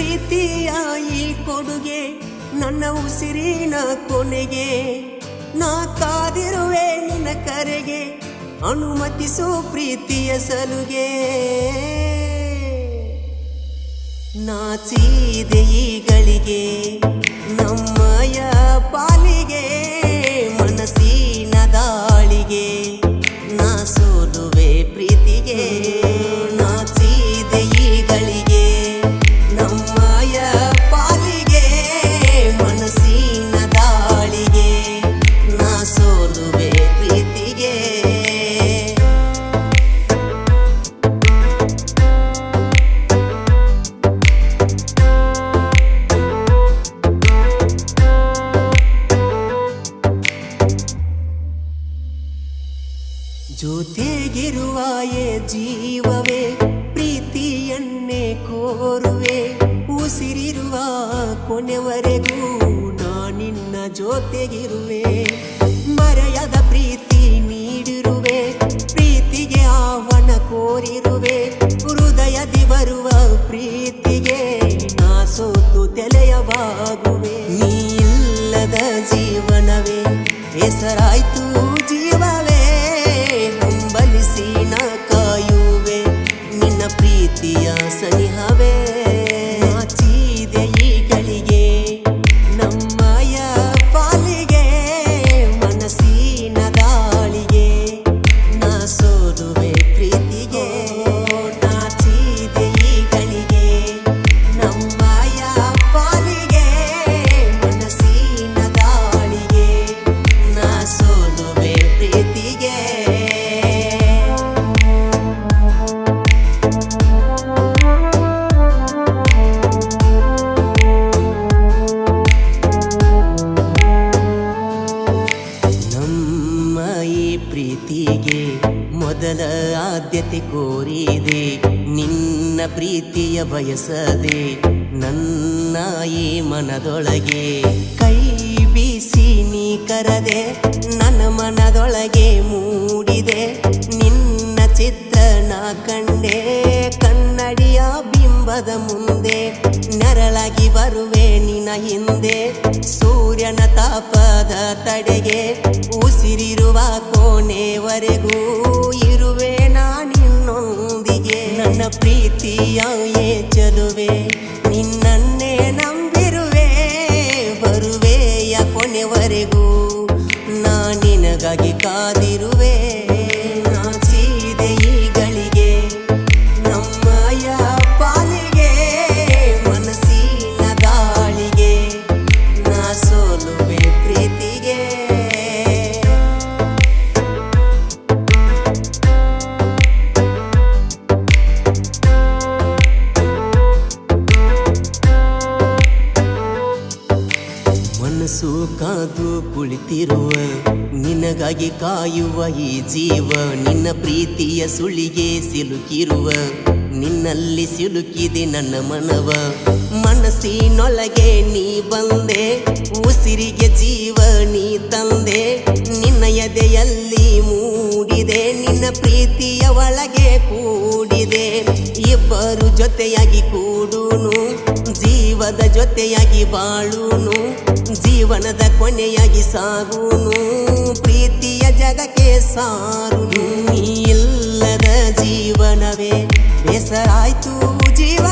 ಪ್ರೀತಿಯ ಈ ಕೊಡುಗೆ ನನ್ನ ಉಸಿರಿನ ಕೊನೆಗೆ ನಾ ಕಾದಿರುವೆ ನಿನ್ನ ಕರೆಗೆ ಅನುಮತಿಸು ಪ್ರೀತಿಯ ಸಲುಗೆ ನಾಚಿದೆ ಈಗಳಿಗೆ ನಮ್ಮಯ ಪಾಲಿಗೆ ಮನಸ್ಸಿನ ದಾಳಿಗೆ ನಾ ಸೋಲುವೆ ಪ್ರೀತಿಗೆ ನಾಚಿದೆ ಈಗಳಿಗೆ ನಮ್ಮಯ ಪಾಲಿಗೆ ಮನಸ್ಸಿನ ದಾಳಿಗೆ ನಾ ಸೋಲುವೆ ಪ್ರೀತಿಗೆ ಜೊತೆಗಿರುವ ಜೀವವೇ ಪ್ರೀತಿಯನ್ನೇ ಕೋರುವೆ ಉಸಿರಿರುವ ಕೊನೆವರೆಗೂ ನಾನಿನ್ನ ಜೊತೆಗಿರುವೆ ಮರೆಯದ ಪ್ರೀತಿ ನೀಡಿರುವೆ ಪ್ರೀತಿಗೆ ಆಹ್ವಾನ ಕೋರಿರುವೆ ಹೃದಯದಿ ಬರುವ ಪ್ರೀತಿಗೆ ನಾ ಸೋತು ತೆಲೆಯವಾಗುವೆ ನೀ ಇಲ್ಲದ ಜೀವನವೇ ಹೆಸರಾಯ್ತು ಜೀವವೇ ಬಲಿಸಿ ನಾ ಕಾಯುವೆ ನಿನ್ನ ಪ್ರೀತಿಯ ಸನಿಹವೇ ನಾಚಿದೆ ಈಗಳಿಗೆ ನಮ್ಮಯ ಪಾಲಿಗೆ ಮನಸ್ಸಿನ ದಾಳಿಗೆ ನಾ ಸೋಲುವೆ ಪ್ರೀತಿಗೆ ನಾಚಿದೆ ಈಗಳಿಗೆ ನಮ್ಮಯ ಪಾಲಿಗೆ ಮನಸ್ಸಿನ ದಾಳಿಗೆ ನಾ ಸೋಲುವೆ ಪ್ರೀತಿಗೆ ಪ್ರೀತಿಗೆ ಮೊದಲ ಆದ್ಯತೆ ಕೋರಿದೆ ನಿನ್ನ ಪ್ರೀತಿಯ ಬಯಸದೆ ನನ್ನ ಈ ಮನದೊಳಗೆ ಕೈ ಬೀಸಿ ನೀ ಕರದೆ ನನ್ನ ಮನದೊಳಗೆ ಮೂಡಿದೆ ನಿನ್ನ ಚಿತ್ರ ನಾ ಕಂಡೆ ಕನ್ನಡಿಯ ಬಿಂಬದ ಮುಂದೆ ನೆರಳಾಗಿ ಬರುವೆ ನಿನ್ನ ಹಿಂದೆ ಸೂರ್ಯನ ತಾಪದ ತಡೆಗೆ ಉಸಿರಿರುವ ಕೋಣೆವರೆಗೂ ಇರುವೆ ನಾನಿನ್ನೊಂದಿಗೆ ನನ್ನ ಪ್ರೀತಿಯ ಚೆಲುವೆ ನಿನ್ನನ್ನೇ ನಂಬಿರುವೆ ಬರುವೆಯ ಕೊನೆವರೆಗೂ ನಾ ನಿನಗಾಗಿ ಕಾದಿರುವೆ ನಾಚಿದೆ ಈಗಳಿಗೆ ನಮ್ಮಯ ಪಾಲಿಗೆ ಮನಸ್ಸಿನ ದಾಳಿಗೆ ನಾ ಸೋಲುವೆ ಪ್ರೀತಿಗೆ ಮನಸ್ಸು ಕಾದು ಕುಳಿತಿರುವ ನಿನಗಾಗಿ ಕಾಯುವ ಈ ಜೀವ ನಿನ್ನ ಪ್ರೀತಿಯ ಸುಳಿಗೆ ಸಿಲುಕಿರುವ ನಿನ್ನಲ್ಲಿ ಸಿಲುಕಿದೆ ನನ್ನ ಮನವ ಮನಸ್ಸಿನೊಳಗೆ ನೀ ಬಂದೆ ಉಸಿರಿಗೆ ಜೀವ ನೀ ತಂದೆ ನಿನ್ನ ಎದೆಯಲ್ಲಿ ಮೂಡಿದೆ ನಿನ್ನ ಪ್ರೀತಿಯ ಒಳಗೆ ಕೂಡಿದೆ ಇಬ್ಬರು ಜೊತೆಯಾಗಿ ಕೂಡುನು ಜೀವದ ಜೊತೆಯಾಗಿ ಬಾಳುನು ಜೀವನದ ಕೊನೆಯಾಗಿ ಸಾಗುನು ಪ್ರೀತಿಯ ಜಗಕ್ಕೆ ಸಾರುನು ನೀ ಇಲ್ಲದ ಜೀವನವೇ ಬೇಸರಾಯ್ತು ಜೀವ